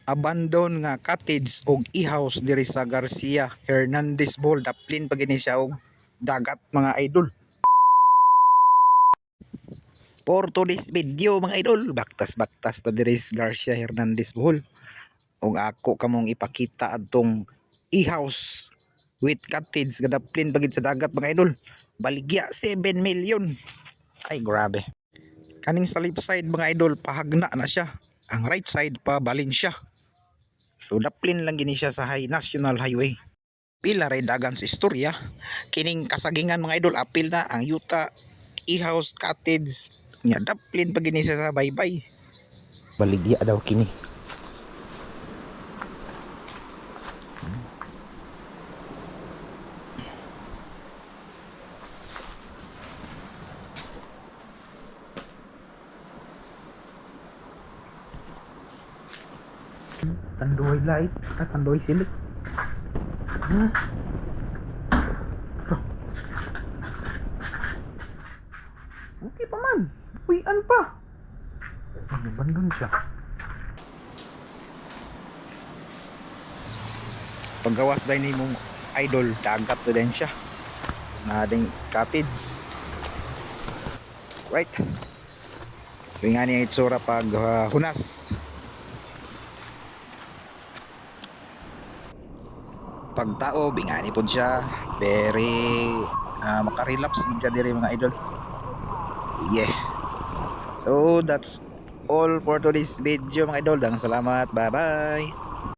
abandon nga cottage og i-house diri sa Garcia Hernandez Bohol. Daplin pa gini siya og dagat mga idol. For today's video mga idol, baktas-baktas ta diri sa Garcia Hernandez Bohol. Ug ako kamong ipakita adtong i-house with cottage nga daplin pa gid sa dagat mga idol. Baligya 7 million. Ay grabe. Kaning sa left side mga idol pahagna na siya. Ang right side pa balin siya. So daplin lang gini siya sa National Highway. Pila ray dagan sa istorya. Kining kasagingan mga idol apil na ang yuta i-house cottage nya daplin pa gini siya sa baybay. Baligya daw kini. Tandoy light, tandoy silik. Okay pa man. Uyan pa. Bandun siya. Paggawas dahil ni mong idol, dagat na din siya. Na ding cottage. Right. Yung nga niya itsura pag hunas. Pagtao bingani pod siya very makarelapse ka diri mga idol. Yeah, so that's all for today's video mga idol. Salamat, bye bye.